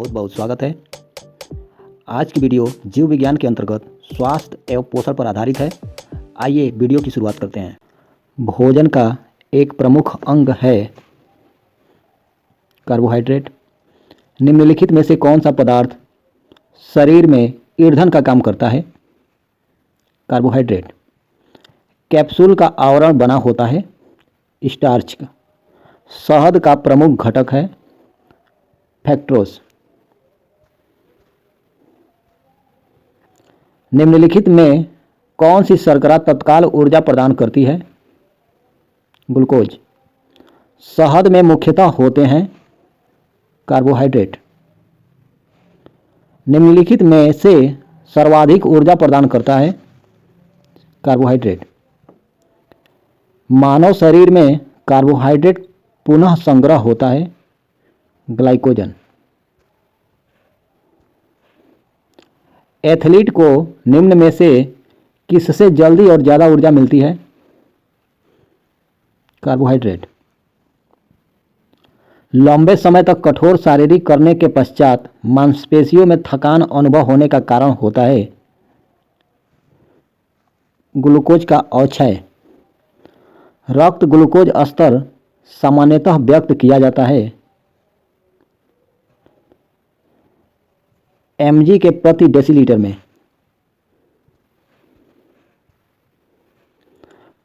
बहुत बहुत स्वागत है। आज की वीडियो जीव विज्ञान के अंतर्गत स्वास्थ्य एवं पोषण पर आधारित है। आइए वीडियो की शुरुआत करते हैं। भोजन का एक प्रमुख अंग है कार्बोहाइड्रेट। निम्नलिखित में से कौन सा पदार्थ शरीर में ईंधन का काम करता है? कार्बोहाइड्रेट। कैप्सूल का आवरण बना होता है स्टार्च का। शहद का प्रमुख घटक है फ्रक्टोज। निम्नलिखित में कौन सी शर्करा तत्काल ऊर्जा प्रदान करती है? ग्लूकोज। शहद में मुख्यतः होते हैं कार्बोहाइड्रेट। निम्नलिखित में से सर्वाधिक ऊर्जा प्रदान करता है कार्बोहाइड्रेट। मानव शरीर में कार्बोहाइड्रेट पुनः संग्रह होता है ग्लाइकोजन। एथलीट को निम्न में से किससे जल्दी और ज़्यादा ऊर्जा मिलती है? कार्बोहाइड्रेट। लंबे समय तक कठोर शारीरिक करने के पश्चात मांसपेशियों में थकान अनुभव होने का कारण होता है ग्लूकोज का अवक्षय। रक्त ग्लूकोज स्तर सामान्यतः व्यक्त किया जाता है mg के प्रति डेसीलीटर में।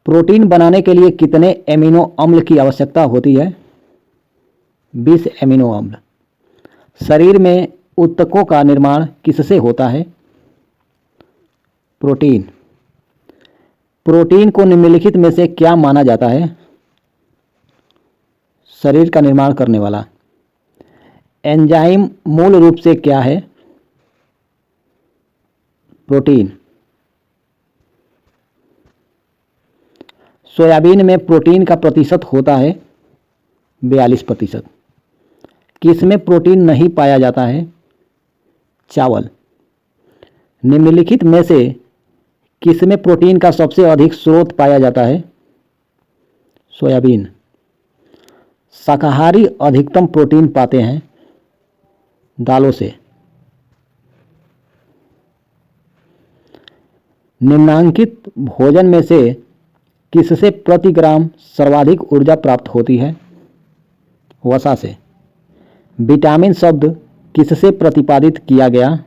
प्रोटीन बनाने के लिए कितने एमिनो अम्ल की आवश्यकता होती है? 20 एमिनो अम्ल। शरीर में ऊतकों का निर्माण किससे होता है? प्रोटीन। प्रोटीन को निम्नलिखित में से क्या माना जाता है शरीर का निर्माण करने वाला? एंजाइम मूल रूप से क्या है? प्रोटीन। सोयाबीन में प्रोटीन का प्रतिशत होता है 42%। किसमें प्रोटीन नहीं पाया जाता है? चावल। निम्नलिखित में से किसमें प्रोटीन का सबसे अधिक स्रोत पाया जाता है? सोयाबीन। शाकाहारी अधिकतम प्रोटीन पाते हैं दालों से। निम्नांकित भोजन में से किससे प्रति ग्राम सर्वाधिक ऊर्जा प्राप्त होती है? वसा से। विटामिन शब्द किससे प्रतिपादित किया गया?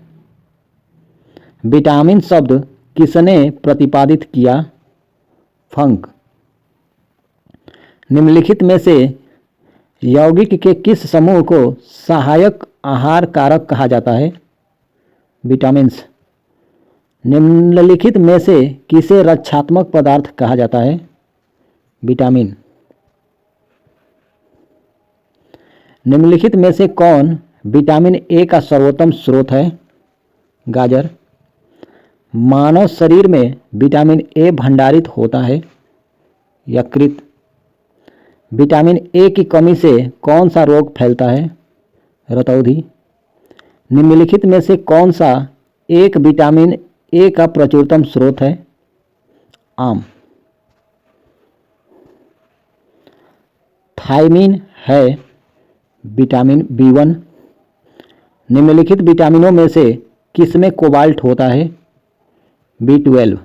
विटामिन शब्द किसने प्रतिपादित किया? फंक। निम्नलिखित में से यौगिक के किस समूह को सहायक आहार कारक कहा जाता है? विटामिन्स। निम्नलिखित में से किसे रक्षात्मक पदार्थ कहा जाता है? विटामिन। निम्नलिखित में से कौन विटामिन ए का सर्वोत्तम स्रोत है? गाजर। मानव शरीर में विटामिन ए भंडारित होता है यकृत। विटामिन ए की कमी से कौन सा रोग फैलता है? रतौंधी। निम्नलिखित में से कौन सा एक विटामिन ए का प्रचुरतम स्रोत है? आम। थायमीन है विटामिन B1। निम्नलिखित विटामिनों में से किसमें कोबाल्ट होता है? B12।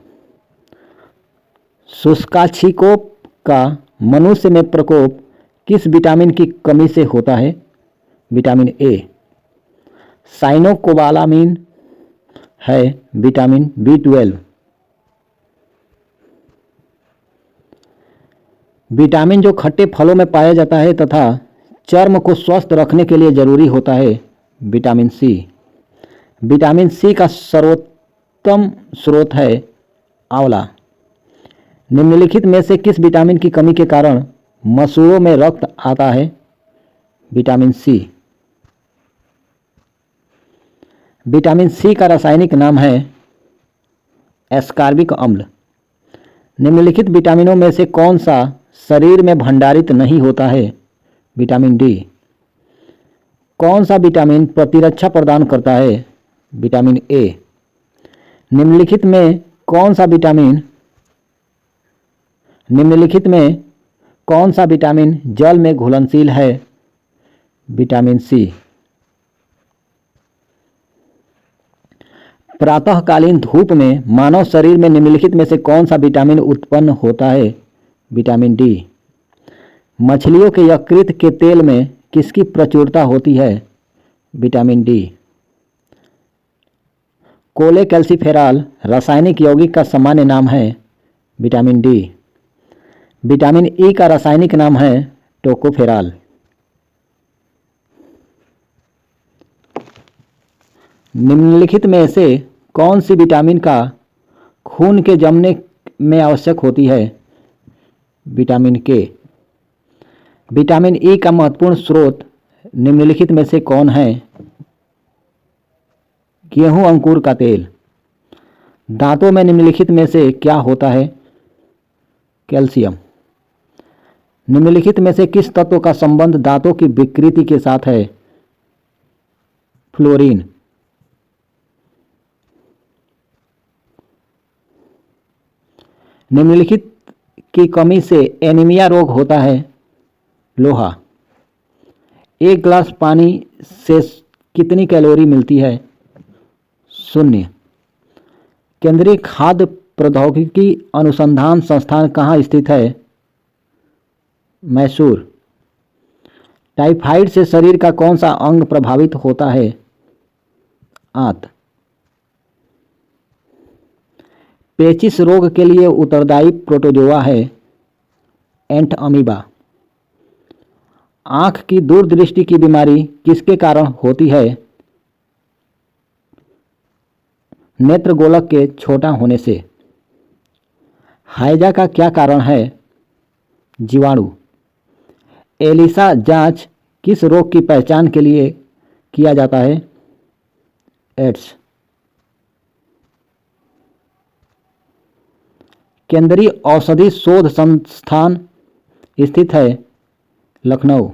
शुष्काछिकोप का मनुष्य में प्रकोप किस विटामिन की कमी से होता है? विटामिन ए। साइनोकोबालामिन है विटामिन B12। विटामिन जो खट्टे फलों में पाया जाता है तथा चर्म को स्वस्थ रखने के लिए जरूरी होता है विटामिन सी। विटामिन सी का सर्वोत्तम स्रोत है आंवला। निम्नलिखित में से किस विटामिन की कमी के कारण मसूड़ों में रक्त आता है? विटामिन सी। विटामिन सी का रासायनिक नाम है एस्कॉर्बिक अम्ल। निम्नलिखित विटामिनों में से कौन सा शरीर में भंडारित नहीं होता है? Vitamin D. कौन सा विटामिन प्रतिरक्षा प्रदान करता है? Vitamin A. निम्नलिखित में कौन सा विटामिन जल में घुलनशील है? Vitamin C. प्रातःकालीन धूप में मानव शरीर में निम्नलिखित में से कौन सा विटामिन उत्पन्न होता है? Vitamin D. मछलियों के यकृत के तेल में किसकी प्रचुरता होती है? Vitamin D. कोलेकैल्सिफेरॉल रासायनिक यौगिक का सामान्य नाम है? Vitamin D. विटामिन ई का रासायनिक नाम है टोकोफेरॉल। निम्नलिखित में से कौन सी विटामिन का खून के जमने में आवश्यक होती है? विटामिन के। विटामिन ई का महत्वपूर्ण स्रोत निम्नलिखित में से कौन है? गेहूं अंकुर का तेल। दांतों में निम्नलिखित में से क्या होता है? कैल्शियम। निम्नलिखित में से किस तत्व का संबंध दांतों की विकृति के साथ है? फ्लोरीन। निम्नलिखित की कमी से एनीमिया रोग होता है? लोहा। एक गिलास पानी से कितनी कैलोरी मिलती है? 0। केंद्रीय खाद्य प्रौद्योगिकी अनुसंधान संस्थान कहाँ स्थित है? मैसूर। टाइफाइड से शरीर का कौन सा अंग प्रभावित होता है? आंत। पेचिश रोग के लिए उत्तरदायी प्रोटोजोआ है? एंट अमीबा। आंख की दूरदृष्टि की बीमारी किसके कारण होती है? नेत्रगोलक के छोटा होने से। हैजा का क्या कारण है? जीवाणु। एलिसा जांच किस रोग की पहचान के लिए किया जाता है? एड्स। केंद्रीय औषधि शोध संस्थान स्थित है? लखनऊ।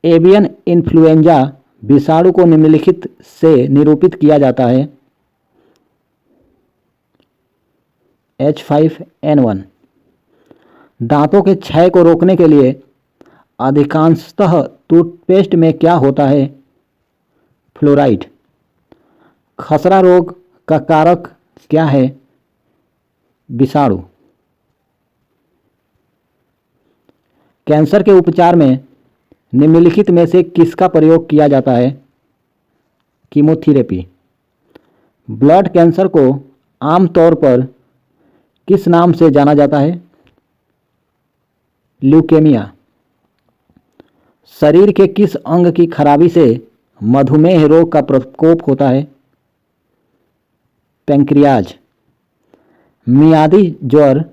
एवियन इन्फ्लुएंजा विषाणु को निम्नलिखित से निरूपित किया जाता है? H5N1। दांतों के क्षय को रोकने के लिए अधिकांशतः टूथपेस्ट में क्या होता है? फ्लोराइड। खसरा रोग का कारक क्या है? विषाणु। कैंसर के उपचार में निम्नलिखित में से किसका प्रयोग किया जाता है? कीमोथेरेपी। ब्लड कैंसर को आमतौर पर किस नाम से जाना जाता है? ल्यूकेमिया। शरीर के किस अंग की खराबी से मधुमेह रोग का प्रकोप होता है? पैंक्रियाज। मियादी ज्वर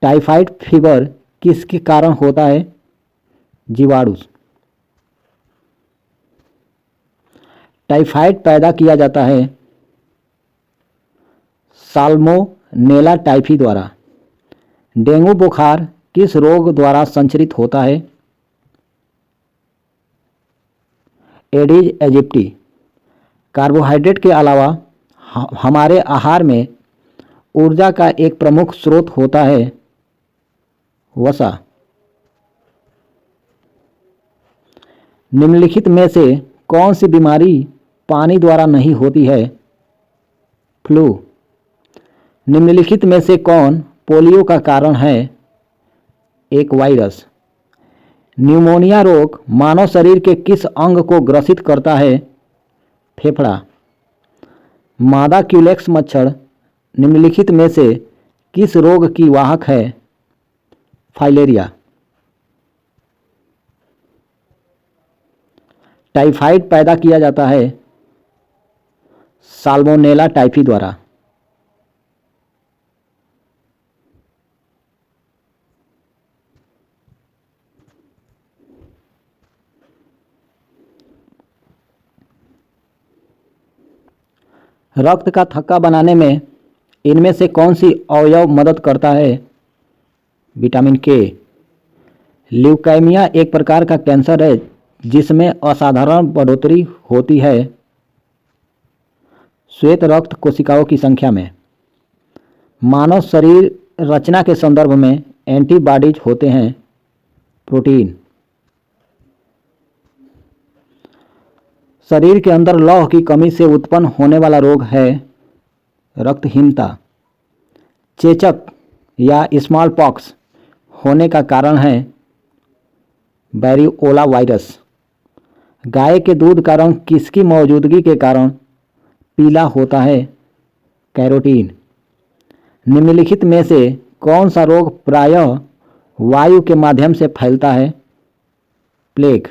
टाइफाइड फीवर किसके कारण होता है? जीवाणु। टाइफाइड पैदा किया जाता है साल्मोनेला टाइफी द्वारा। डेंगू बुखार किस रोग द्वारा संचरित होता है? Adage aegypti. कार्बोहाइड्रेट के अलावा हमारे आहार में ऊर्जा का एक प्रमुख स्रोत होता है वसा। निम्नलिखित में से कौन सी बीमारी पानी द्वारा नहीं होती है? फ्लू। निम्नलिखित में से कौन पोलियो का कारण है? एक वायरस। न्यूमोनिया रोग मानव शरीर के किस अंग को ग्रसित करता है? फेफड़ा। मादा क्यूलेक्स मच्छर निम्नलिखित में से किस रोग की वाहक है? फाइलेरिया। टाइफाइड पैदा किया जाता है साल्मोनेला टाइफी द्वारा। रक्त का थक्का बनाने में इनमें से कौन सी अवयव मदद करता है? विटामिन के। ल्यूकेमिया एक प्रकार का कैंसर है जिसमें असाधारण बढ़ोतरी होती है श्वेत रक्त कोशिकाओं की संख्या में। मानव शरीर रचना के संदर्भ में एंटीबॉडीज होते हैं प्रोटीन। शरीर के अंदर लौह की कमी से उत्पन्न होने वाला रोग है रक्तहीनता। चेचक या स्मॉल पॉक्स होने का कारण है वेरिओला वायरस। गाय के दूध का रंग किसकी मौजूदगी के कारण पीला होता है? कैरोटीन। निम्नलिखित में से कौन सा रोग प्रायः वायु के माध्यम से फैलता है? प्लेग।